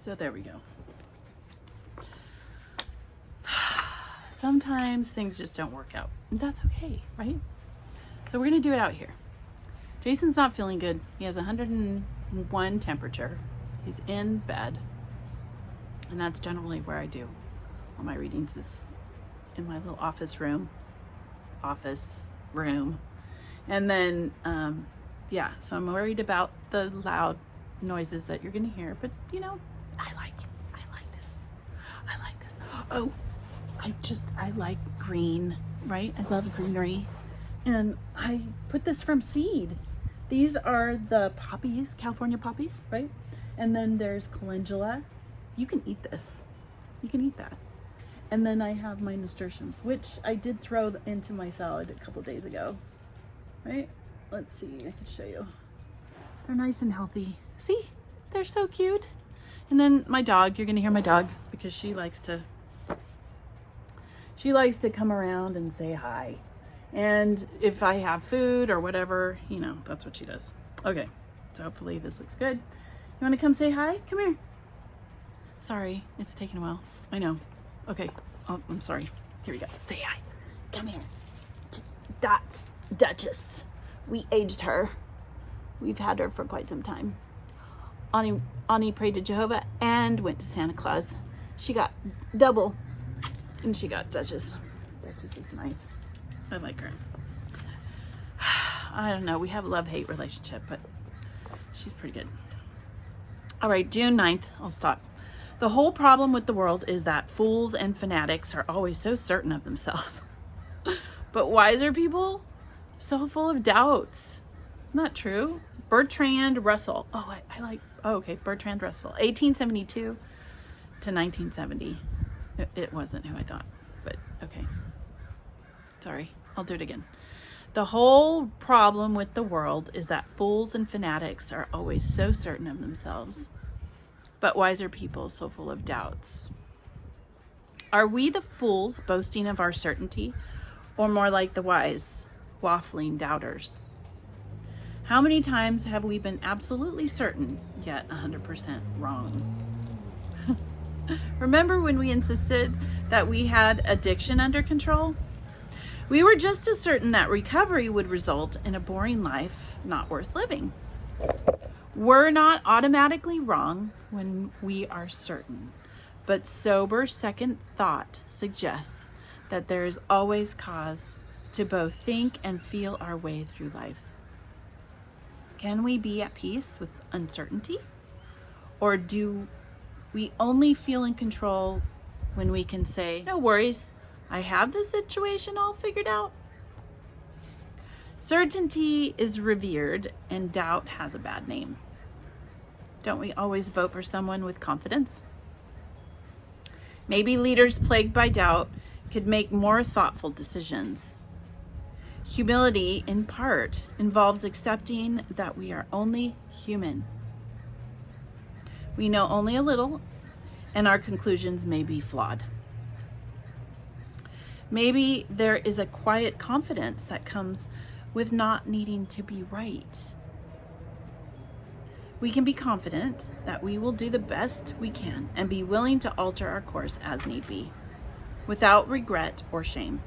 So there we go. Sometimes things just don't work out. And that's okay, right? So we're going to do it out here. Jason's not feeling good. He has 101 temperature. He's in bed. And that's generally where I do all my readings, is in my little office room. And then, yeah, so I'm worried about the loud noises that you're going to hear. But, you know, I like this. Oh, I like green, right? I love greenery. And I put this from seed. These are the poppies, California poppies, right? And then there's calendula. You can eat this. You can eat that. And then I have my nasturtiums, which I did throw into my salad a couple days ago, right? Let's see, I can show you. They're nice and healthy. See, they're so cute. And then my dog, you're gonna hear my dog because she likes to come around and say hi. And if I have food or whatever, you know, that's what she does. Okay, so hopefully this looks good. You wanna come say hi? Come here. Sorry, it's taken a while. I know. Okay, oh, I'm sorry. Here we go. Say hi. Come here. That's Duchess. We aged her. We've had her for quite some time. Ani prayed to Jehovah and went to Santa Claus. She got double, and she got Duchess. Duchess is nice. I like her. I don't know. We have a love-hate relationship, but she's pretty good. All right, June 9th. I'll stop. The whole problem with the world is that fools and fanatics are always so certain of themselves. But wiser people, so full of doubts. Not true. Bertrand Russell. Okay, Bertrand Russell. 1872 to 1970. It wasn't who I thought, but okay. Sorry, I'll do it again. The whole problem with the world is that fools and fanatics are always so certain of themselves, but wiser people so full of doubts. Are we the fools boasting of our certainty, or more like the wise, waffling doubters? How many times have we been absolutely certain, yet 100% wrong? Remember when we insisted that we had addiction under control? We were just as certain that recovery would result in a boring life not worth living. We're not automatically wrong when we are certain, but sober second thought suggests that there is always cause to both think and feel our way through life. Can we be at peace with uncertainty? Or do we only feel in control when we can say, no worries, I have this situation all figured out? Certainty is revered and doubt has a bad name. Don't we always vote for someone with confidence? Maybe leaders plagued by doubt could make more thoughtful decisions. Humility, in part, involves accepting that we are only human. We know only a little, and our conclusions may be flawed. Maybe there is a quiet confidence that comes with not needing to be right. We can be confident that we will do the best we can and be willing to alter our course as need be, without regret or shame.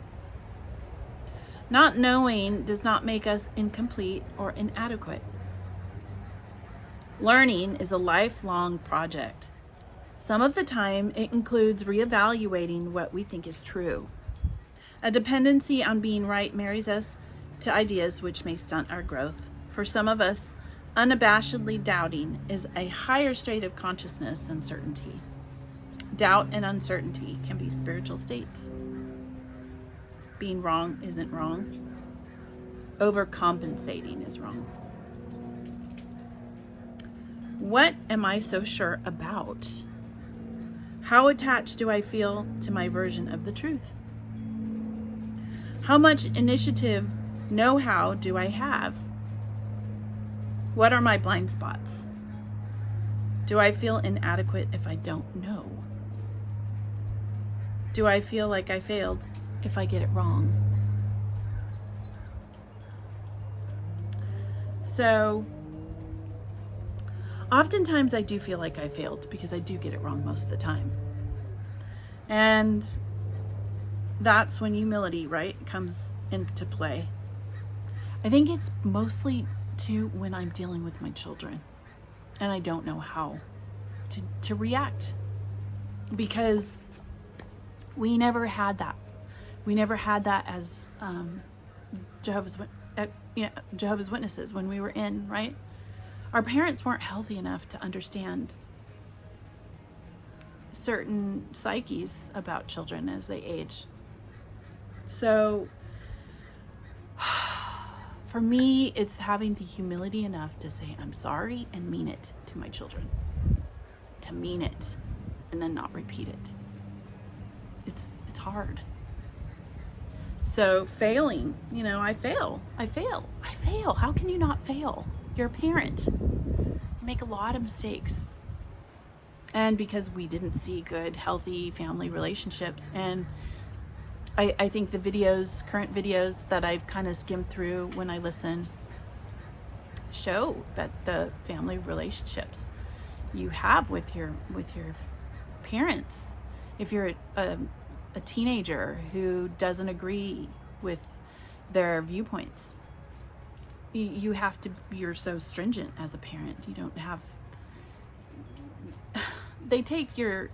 Not knowing does not make us incomplete or inadequate. Learning is a lifelong project. Some of the time, it includes reevaluating what we think is true. A dependency on being right marries us to ideas which may stunt our growth. For some of us, unabashedly doubting is a higher state of consciousness than certainty. Doubt and uncertainty can be spiritual states. Being wrong isn't wrong. Overcompensating is wrong. What am I so sure about? How attached do I feel to my version of the truth? How much initiative, know-how do I have? What are my blind spots? Do I feel inadequate if I don't know? Do I feel like I failed if I get it wrong? So Oftentimes I do feel like I failed because I do get it wrong most of the time. And that's when humility, right, comes into play. I think it's mostly too when I'm dealing with my children and I don't know how to react, because we never had that. We never had that as Jehovah's Witnesses when we were in, right? Our parents weren't healthy enough to understand certain psyches about children as they age. So for me, it's having the humility enough to say I'm sorry and mean it to my children. To mean it and then not repeat it. It's hard. So failing, I fail. How can you not fail? You're a parent. You make a lot of mistakes. And because we didn't see good, healthy family relationships. And I think the current videos that I've kind of skimmed through when I listen, show that the family relationships you have with your parents, if you're a teenager who doesn't agree with their viewpoints, you're so stringent as a parent. You don't have, they take your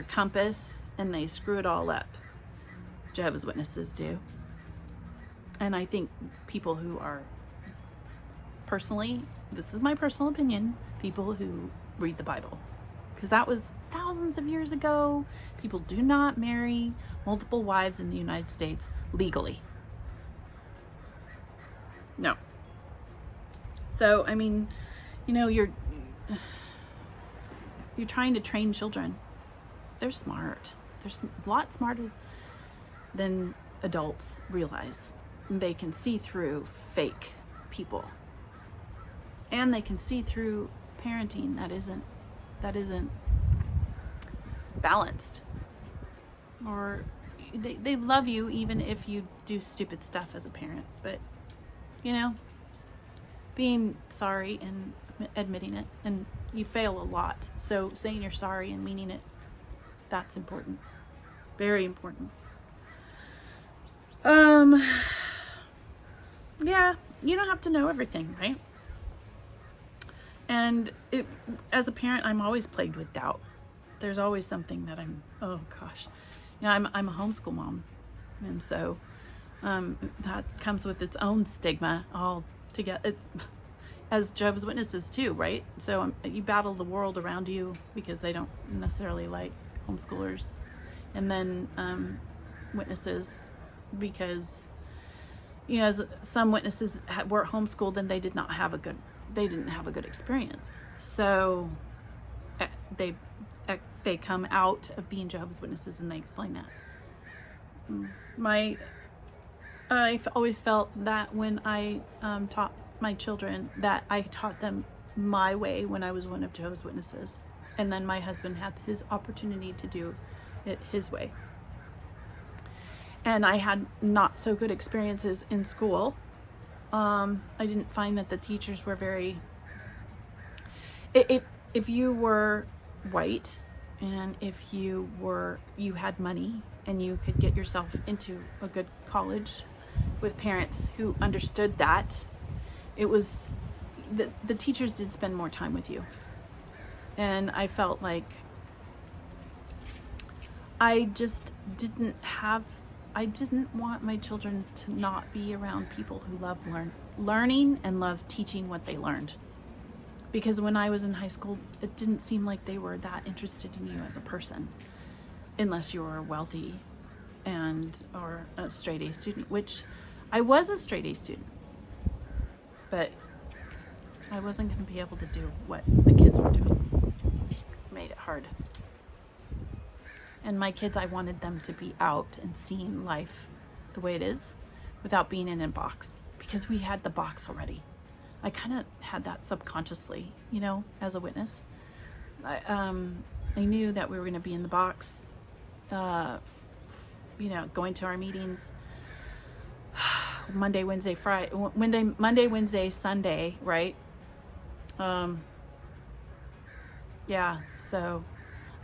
compass and they screw it all up. Jehovah's Witnesses do. And I think people who are personally, this is my personal opinion, people who read the Bible, because that was thousands of years ago. People do not marry multiple wives in the United States legally. No. So, I mean, you're trying to train children. They're smart. They're a lot smarter than adults realize. They can see through fake people. And they can see through parenting that isn't balanced. Or they love you even if you do stupid stuff as a parent. But, being sorry and admitting it, and you fail a lot. So saying you're sorry and meaning it, that's important. Very important. Yeah, you don't have to know everything, right? And as a parent, I'm always plagued with doubt. There's always something that I'm a homeschool mom. And so that comes with its own stigma all together, as Jehovah's Witnesses too, right? So you battle the world around you because they don't necessarily like homeschoolers. And then witnesses, because as some witnesses were homeschooled and they didn't have a good experience. So they come out of being Jehovah's Witnesses and they explain that. I've always felt that when I taught my children, that I taught them my way when I was one of Jehovah's Witnesses, and then my husband had his opportunity to do it his way. And I had not so good experiences in school. I didn't find that the teachers were very... If you were white and if you had money and you could get yourself into a good college with parents who understood that, it was... The teachers did spend more time with you. And I felt like I didn't want my children to not be around people who love learning and love teaching what they learned. Because when I was in high school, it didn't seem like they were that interested in you as a person, unless you were wealthy or a straight A student, which I was a straight A student, but I wasn't going to be able to do what the kids were doing. It made it hard. And my kids, I wanted them to be out and seeing life the way it is without being in a box, because we had the box already. I kind of had that subconsciously, as a witness. I knew that we were going to be in the box, going to our meetings Monday, Wednesday, Sunday, right? yeah, so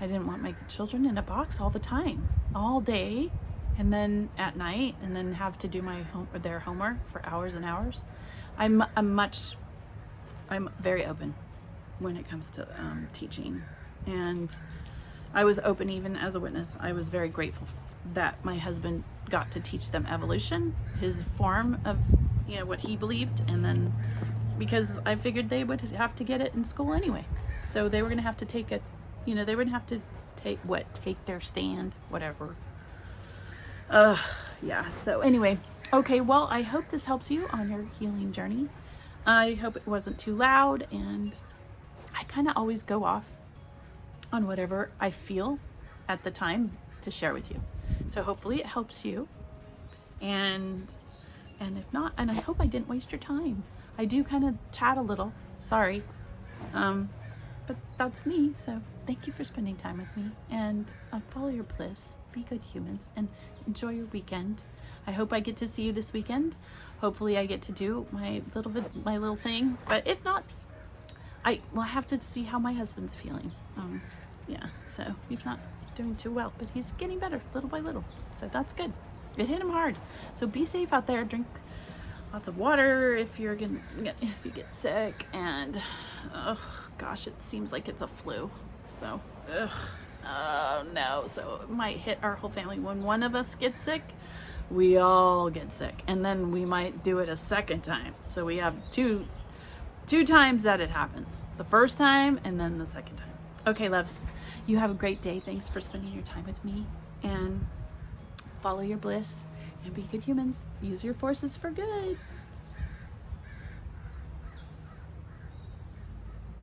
I didn't want my children in a box all the time, all day, and then at night, and then have to do their homework for hours and hours. I'm very open when it comes to teaching, and I was open even as a witness. I was very grateful that my husband got to teach them evolution, his form of, what he believed, and then because I figured they would have to get it in school anyway. So they were going to have to take it, they were going to have to take their stand, whatever. Yeah, so anyway, okay, well, I hope this helps you on your healing journey. I hope it wasn't too loud, and I kind of always go off on whatever I feel at the time to share with you. So hopefully it helps you. And if not, and I hope I didn't waste your time. I do kind of chat a little, sorry. But that's me, so thank you for spending time with me, and follow your bliss, be good humans, and enjoy your weekend. I hope I get to see you this weekend. Hopefully I get to do my little thing, but if not, I have to see how my husband's feeling. Yeah, so he's not doing too well, but he's getting better little by little, so that's good. It hit him hard, so be safe out there. Drink lots of water if you get sick, and oh gosh, it seems like it's a flu, so oh no, so it might hit our whole family. When one of us gets sick, we all get sick, and then we might do it a second time, so we have two times that it happens, the first time and then the second time. Okay, loves, you have a great day. Thanks for spending your time with me, and follow your bliss and be good humans. Use your forces for good.